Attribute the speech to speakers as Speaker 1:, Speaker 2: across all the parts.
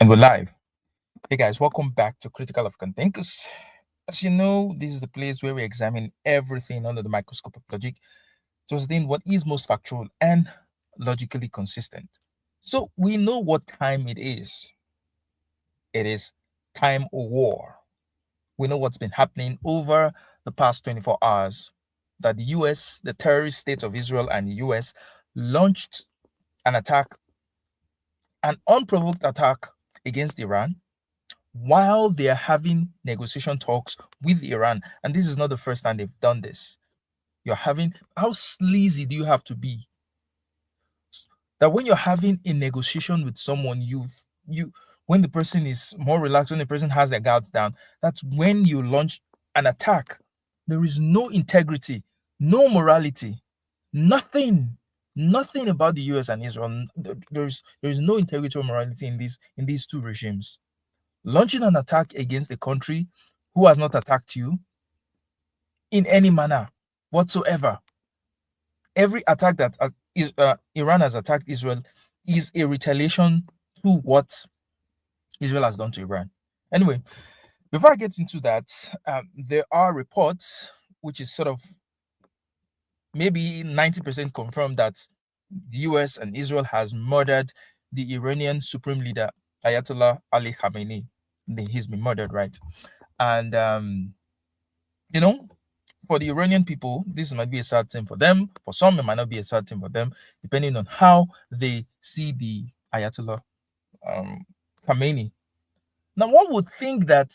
Speaker 1: And we're live. Hey guys, welcome back to Critical African Thinkers. As you know, this is the place where we examine everything under the microscope of logic to ascertain what is most factual and logically consistent. So we know what time it is. It is time of war. We know what's been happening over the past 24 hours. That the US, the terrorist state of Israel and the US launched an attack, an unprovoked attack against Iran while they're having negotiation talks with Iran. And this is not the first time they've done this. You're having, how sleazy do you have to be? That when you're having a negotiation with someone, when the person is more relaxed, when the person has their guards down, that's when you launch an attack. There is no integrity, no morality, nothing about the US and Israel. There is no integrity or morality in these two regimes. Launching an attack against a country who has not attacked you in any manner whatsoever. Every attack that Iran has attacked Israel is a retaliation to what Israel has done to Iran. Anyway, before I get into that, there are reports, which is sort of maybe 90% confirmed, that the US and Israel has murdered the Iranian supreme leader, Ayatollah Ali Khamenei. He's been murdered, right? And for the Iranian people, this might be a sad thing for them. For some, it might not be a sad thing for them, depending on how they see the Ayatollah Khamenei. Now, one would think that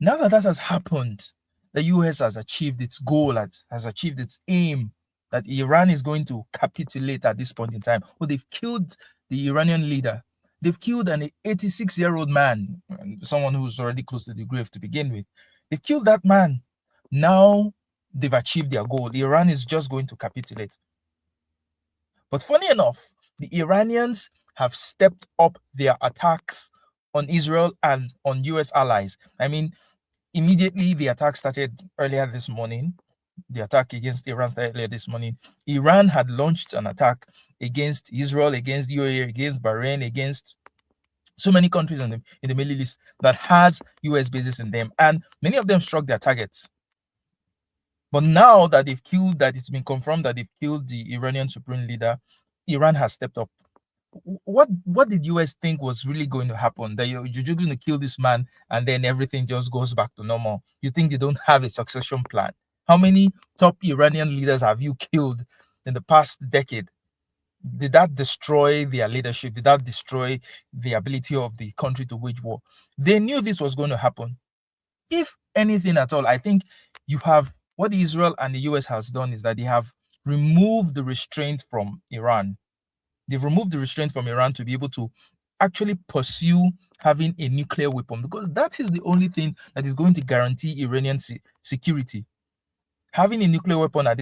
Speaker 1: now that has happened, the US has achieved its goal, has achieved its aim, that Iran is going to capitulate at this point in time. Well, they've killed the Iranian leader. They've killed an 86-year-old man, someone who's already close to the grave to begin with. They've killed that man. Now they've achieved their goal. Iran is just going to capitulate. But funny enough, the Iranians have stepped up their attacks on Israel and on US allies. I mean, immediately the attack started earlier this morning. The attack against Iran started earlier this morning. Iran had launched an attack against Israel, against UAE, against Bahrain, against so many countries in the Middle East that has US bases in them, and many of them struck their targets. But now that it's been confirmed that they've killed the Iranian supreme leader, Iran has stepped up. What did US think was really going to happen? That you're just going to kill this man and then everything just goes back to normal? You think they don't have a succession plan? How many top Iranian leaders have you killed in the past decade? Did that destroy their leadership? Did that destroy the ability of the country to wage war? They knew this was going to happen. If anything at all, I think what Israel and the US has done is that they have removed the restraint from Iran. They've removed the restraint from Iran to be able to actually pursue having a nuclear weapon, because that is the only thing that is going to guarantee Iranian security. Having a nuclear weapon at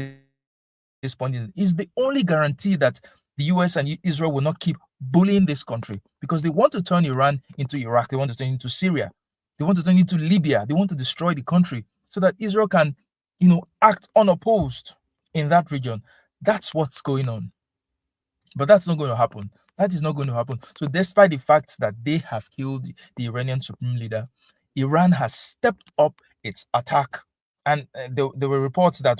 Speaker 1: this point is the only guarantee that the US and Israel will not keep bullying this country, because they want to turn Iran into Iraq, they want to turn it into Syria, they want to turn it into Libya, they want to destroy the country so that Israel can, act unopposed in that region. That's what's going on. But that's not going to happen. That is not going to happen. So despite the fact that they have killed the Iranian supreme leader, Iran has stepped up its attack. And there were reports that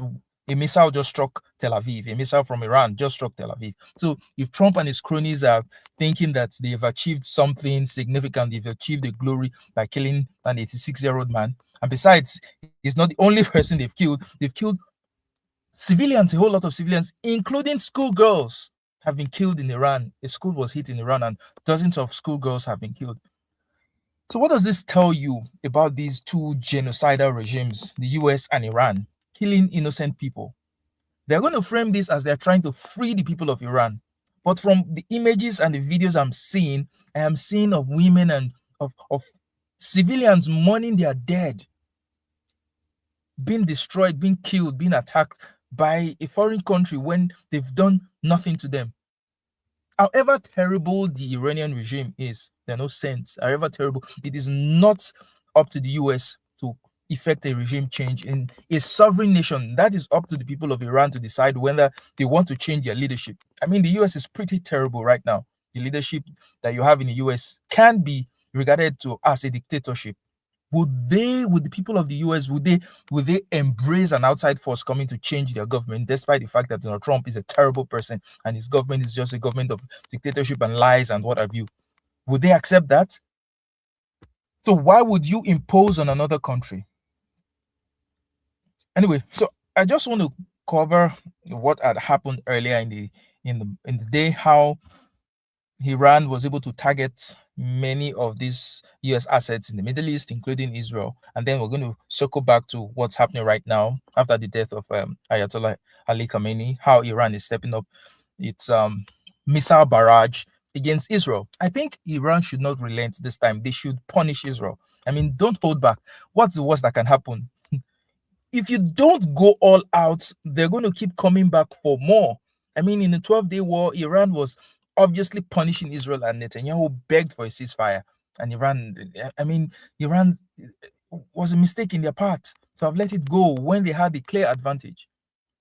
Speaker 1: a missile just struck Tel Aviv. A missile from Iran just struck Tel Aviv. So if Trump and his cronies are thinking that they've achieved something significant, they've achieved a glory by killing an 86-year-old man, and besides, he's not the only person they've killed civilians, a whole lot of civilians, including schoolgirls, have been killed in Iran. A school was hit in Iran and dozens of schoolgirls have been killed. So what does this tell you about these two genocidal regimes, the US and Iran, killing innocent people? They're going to frame this as they're trying to free the people of Iran. But from the images and the videos I am seeing of women and of civilians mourning their dead, being destroyed, being killed, being attacked by a foreign country when they've done nothing to them. However terrible the Iranian regime is, there are no sense. However terrible, it is not up to the US to effect a regime change in a sovereign nation. That is up to the people of Iran to decide whether they want to change their leadership. I mean, the US is pretty terrible right now. the leadership that you have in the US can be regarded to as a dictatorship, would the people of the US, would they embrace an outside force coming to change their government, despite the fact that Donald Trump is a terrible person and his government is just a government of dictatorship and lies and what have you? Would they accept that? So why would you impose on another country? Anyway, so I just want to cover what had happened earlier in the day, how Iran was able to target many of these US assets in the Middle East, including Israel. And then we're going to circle back to what's happening right now after the death of Ayatollah Ali Khamenei, how Iran is stepping up its missile barrage against Israel. I think Iran should not relent this time. They should punish Israel. I mean, don't hold back. What's the worst that can happen? If you don't go all out, they're going to keep coming back for more. I mean, in the 12-day war, Iran was obviously punishing Israel, and Netanyahu begged for a ceasefire. And Iran was a mistake in their part to have let it go when they had a clear advantage.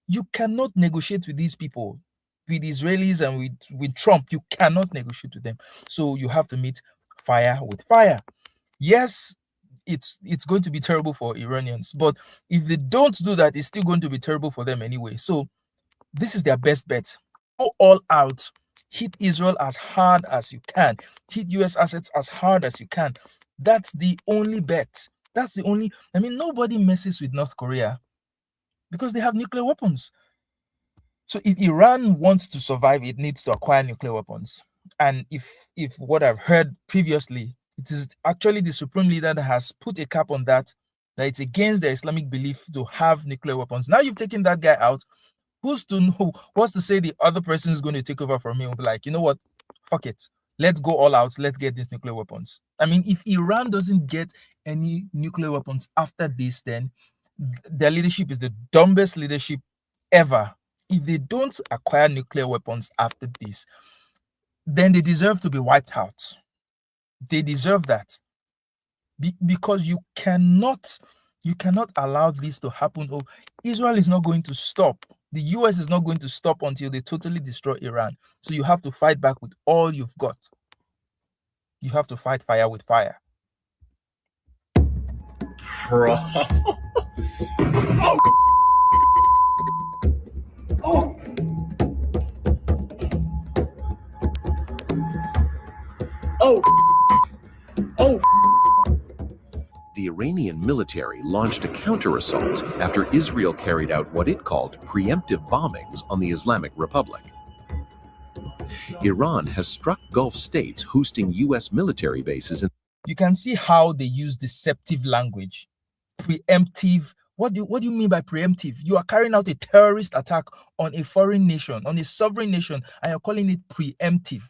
Speaker 1: You cannot negotiate with these people, with Israelis and with Trump. You cannot negotiate with them. So you have to meet fire with fire. Yes, it's going to be terrible for Iranians, but if they don't do that, it's still going to be terrible for them anyway. So this is their best bet. Go all out. Hit Israel as hard as you can. Hit US assets as hard as you can. That's the only bet. That's the only. I mean, nobody messes with North Korea because they have nuclear weapons. So if Iran wants to survive, it needs to acquire nuclear weapons. And if what I've heard previously, it is actually the supreme leader that has put a cap on that it's against the Islamic belief to have nuclear weapons. Now you've taken that guy out. Who's to know? What's to say the other person is going to take over from him? Will be like, you know what? Fuck it. Let's go all out. Let's get these nuclear weapons. I mean, if Iran doesn't get any nuclear weapons after this, then their leadership is the dumbest leadership ever. If they don't acquire nuclear weapons after this, then they deserve to be wiped out. They deserve that. Because you cannot allow this to happen. Oh, Israel is not going to stop. The US is not going to stop until they totally destroy Iran. So you have to fight back with all you've got. You have to fight fire with fire.
Speaker 2: Bro. Oh. Oh. Oh.
Speaker 3: The Iranian military launched a counter-assault after Israel carried out what it called preemptive bombings on the Islamic Republic. Iran has struck Gulf states hosting U.S. military bases.
Speaker 1: You can see how they use deceptive language. Preemptive. What do you mean by preemptive? You are carrying out a terrorist attack on a foreign nation, on a sovereign nation, and you're calling it preemptive.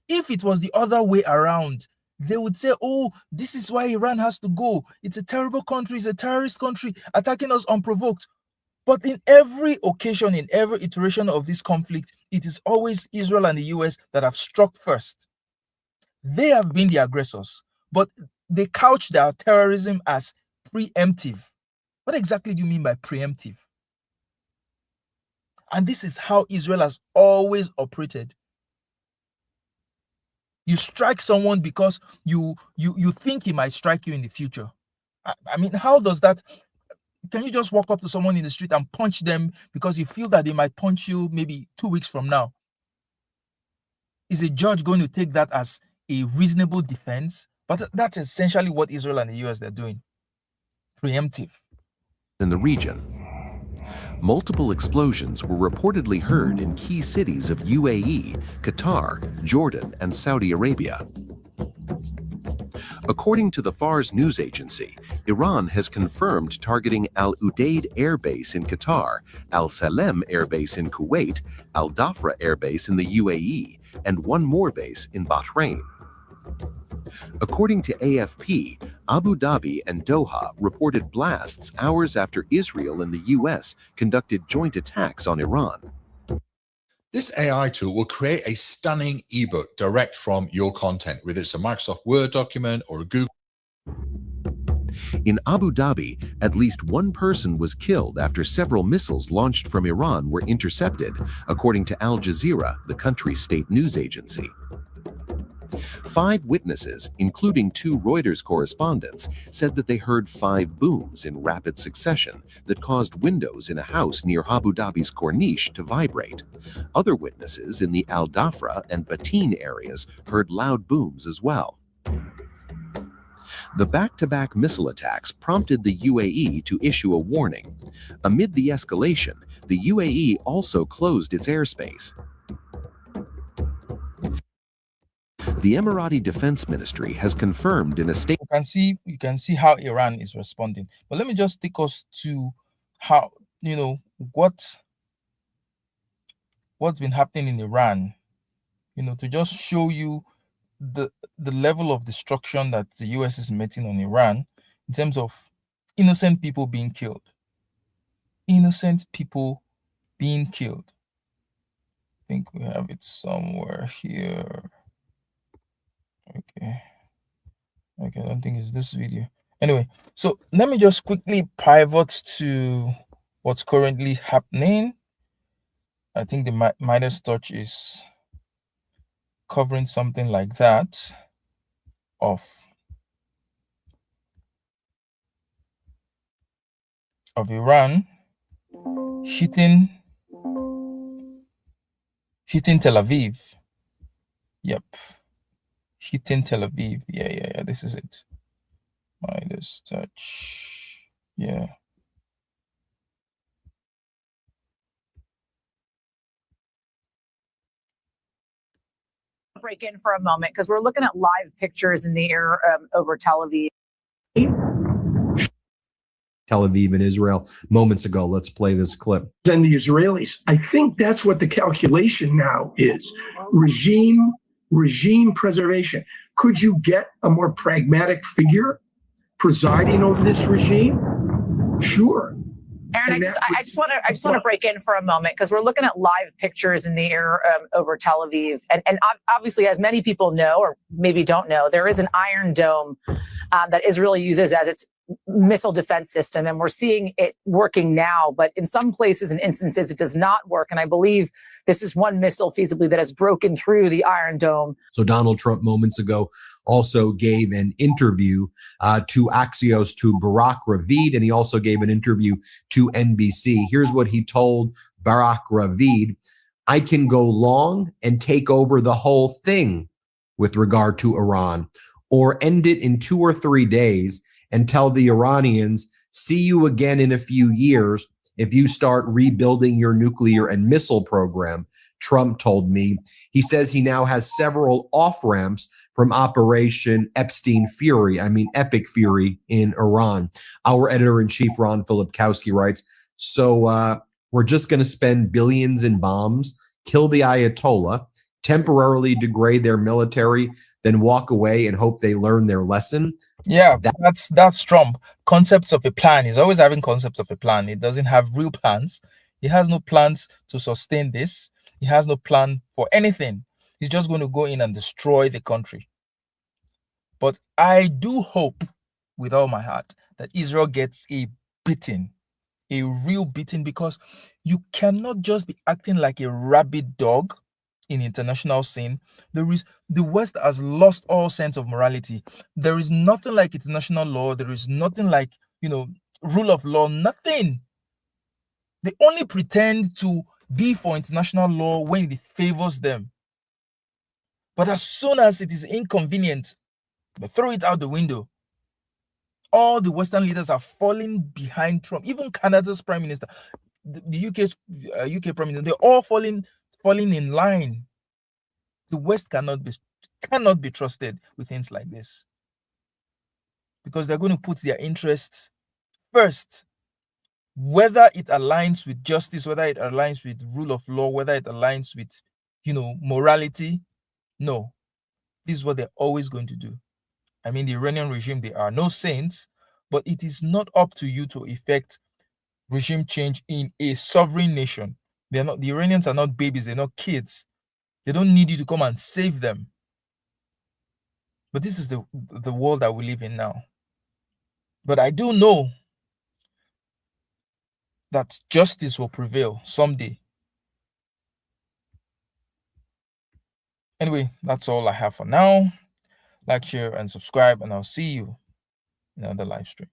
Speaker 1: If it was the other way around, they would say, oh, this is why Iran has to go. It's a terrible country. It's a terrorist country attacking us unprovoked. But in every occasion, in every iteration of this conflict, it is always Israel and the US that have struck first. They have been the aggressors, but they couch their terrorism as preemptive. What exactly do you mean by preemptive? And this is how Israel has always operated. You strike someone because you think he might strike you in the future. I mean, how does that? Can you just walk up to someone in the street and punch them because you feel that they might punch you maybe 2 weeks from now? Is a judge going to take that as a reasonable defense? But that's essentially what Israel and the US they're doing. Preemptive.
Speaker 3: In the region, multiple explosions were reportedly heard in key cities of UAE, Qatar, Jordan, and Saudi Arabia. According to the Fars news agency, Iran has confirmed targeting Al Udeid Air Base in Qatar, Al Salem Air Base in Kuwait, Al Dhafra Air Base in the UAE, and one more base in Bahrain. According to AFP, Abu Dhabi and Doha reported blasts hours after Israel and the US conducted joint attacks on Iran.
Speaker 2: This AI tool will create a stunning ebook direct from your content, whether it's a Microsoft Word document or a Google.
Speaker 3: In Abu Dhabi, at least one person was killed after several missiles launched from Iran were intercepted, according to Al Jazeera, the country's state news agency. 5 witnesses, including 2 Reuters correspondents, said that they heard 5 booms in rapid succession that caused windows in a house near Abu Dhabi's Corniche to vibrate. Other witnesses in the Al Dhafra and Bateen areas heard loud booms as well. The back-to-back missile attacks prompted the UAE to issue a warning. Amid the escalation, the UAE also closed its airspace. The Emirati Defense Ministry has confirmed in a statement.
Speaker 1: You can see how Iran is responding. But let me just take us to how, what's been happening in Iran, to just show you the level of destruction that the US is meting on Iran in terms of innocent people being killed. Innocent people being killed. I think we have it somewhere here. Okay, I don't think it's this video. Anyway, so let me just quickly pivot to what's currently happening. I think the Midas Touch is covering something like that of Iran hitting Tel Aviv. Yep. Hitting Tel Aviv. Yeah. This is it. Midas Touch. Yeah.
Speaker 4: Break in for a moment because we're looking at live pictures in the air over Tel Aviv.
Speaker 5: Tel Aviv and Israel moments ago. Let's play this clip.
Speaker 6: And the Israelis. I think that's what the calculation now is. Regime preservation. Could you get a more pragmatic figure presiding over this regime? Sure.
Speaker 4: Aaron, I just want to break in for a moment because we're looking at live pictures in the air over Tel Aviv, and obviously, as many people know or maybe don't know, there is an Iron Dome that Israel uses as its missile defense system, and we're seeing it working now. But in some places and instances, it does not work, and I believe this is one missile feasibly that has broken through the Iron Dome.
Speaker 5: So Donald Trump moments ago also gave an interview to Axios to Barak Ravid, and he also gave an interview to NBC. Here's what he told Barak Ravid: I can go long and take over the whole thing with regard to Iran, or end it in 2 or 3 days and tell the Iranians, see you again in a few years if you start rebuilding your nuclear and missile program, Trump told me. He says he now has several off-ramps from Operation Epstein Fury, Epic Fury in Iran. Our editor-in-chief, Ron Filipkowski, writes, so we're just going to spend billions in bombs, kill the Ayatollah, temporarily degrade their military, then walk away and hope they learn their lesson.
Speaker 1: Yeah, that's Trump. Concepts of a plan. He's always having concepts of a plan. He doesn't have real plans. He has no plans to sustain this. He has no plan for anything. He's just going to go in and destroy the country. But I do hope with all my heart that Israel gets a beating, a real beating, because you cannot just be acting like a rabid dog in international scene. The West has lost all sense of morality. There is nothing like international law. There is nothing like, rule of law, nothing. They only pretend to be for international law when it favors them. But as soon as it is inconvenient, they throw it out the window. All the Western leaders are falling behind Trump. Even Canada's prime minister, the UK prime minister, they're all falling in line. The West cannot be trusted with things like this, because they're going to put their interests first, whether it aligns with justice, whether it aligns with rule of law, whether it aligns with morality. No, this is what they're always going to do. The Iranian regime, they are no saints, but it is not up to you to effect regime change in a sovereign nation. The Iranians are not babies, they're not kids. They don't need you to come and save them. But this is the world that we live in now. But I do know that justice will prevail someday. Anyway, that's all I have for now. Like, share, and subscribe, and I'll see you in another live stream.